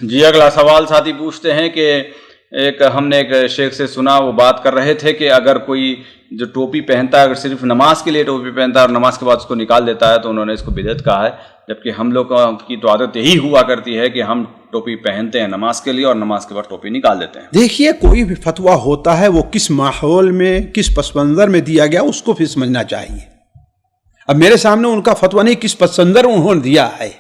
جی اگلا سوال ساتھی پوچھتے ہیں کہ ہم نے ایک شیخ سے سنا، وہ بات کر رہے تھے کہ اگر کوئی جو ٹوپی پہنتا ہے اگر صرف نماز کے لیے ٹوپی پہنتا ہے اور نماز کے بعد اس کو نکال دیتا ہے تو انہوں نے اس کو بدعت کہا ہے، جبکہ ہم لوگ کی تو عادت یہی ہوا کرتی ہے کہ ہم ٹوپی پہنتے ہیں نماز کے لیے اور نماز کے بعد ٹوپی نکال دیتے ہیں۔ دیکھیے کوئی بھی فتویٰ ہوتا ہے وہ کس ماحول میں کس پس منظر میں دیا گیا اس کو پھر سمجھنا چاہیے۔ اب میرے سامنے ان کا فتویٰ نہیں، کس پس منظر انہوں نے دیا ہے۔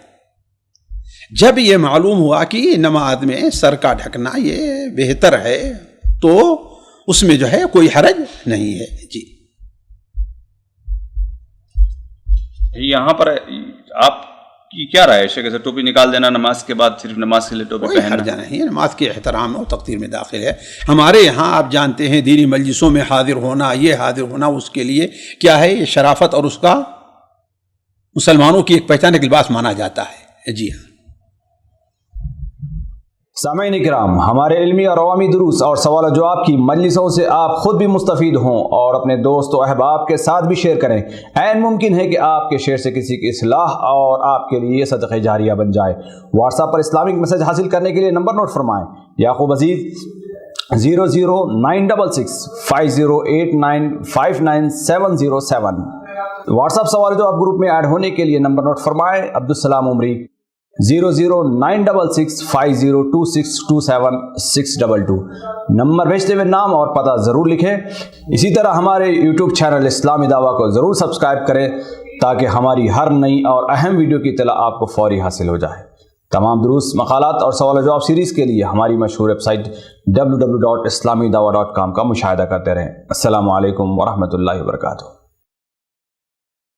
جب یہ معلوم ہوا کہ نماز میں سر کا ڈھکنا یہ بہتر ہے تو اس میں جو ہے کوئی حرج نہیں ہے۔ جی یہاں پر آپ کی کیا رائے ہے کہ ٹوپی نکال دینا نماز کے بعد، صرف نماز کے لیے ٹوپی پہننا؟ کوئی حرج نہیں، نماز کے احترام اور تقدیر میں داخل ہے۔ ہمارے یہاں آپ جانتے ہیں دینی مجلسوں میں حاضر ہونا، یہ حاضر ہونا اس کے لیے کیا ہے، یہ شرافت اور اس کا مسلمانوں کی ایک پہچان، ایک لباس مانا جاتا ہے۔ جی ہاں سامعین کرام، ہمارے علمی اور عوامی دروس اور سوال و جواب کی مجلسوں سے آپ خود بھی مستفید ہوں اور اپنے دوست و احباب کے ساتھ بھی شیئر کریں۔ عین ممکن ہے کہ آپ کے شیئر سے کسی کی اصلاح اور آپ کے لیے صدقہ جاریہ بن جائے۔ واٹس ایپ پر اسلامک میسج حاصل کرنے کے لیے نمبر نوٹ فرمائیں: یعقوب عزیز 00966 5089 59707۔ واٹس ایپ سوال جواب گروپ میں ایڈ ہونے کے لیے نمبر نوٹ فرمائیں: عبدالسلام عمری 00966 502627 622۔ نمبر بھیجتے ہوئے نام اور پتہ ضرور لکھیں۔ اسی طرح ہمارے یوٹیوب چینل اسلامی دعویٰ کو ضرور سبسکرائب کریں تاکہ ہماری ہر نئی اور اہم ویڈیو کی اطلاع آپ کو فوری حاصل ہو جائے۔ تمام دروس، مقالات اور سوال و جواب سیریز کے لیے ہماری مشہور ویب سائٹ www.islamidawah.com کا مشاہدہ کرتے رہیں۔ السلام علیکم ورحمۃ اللہ وبرکاتہ۔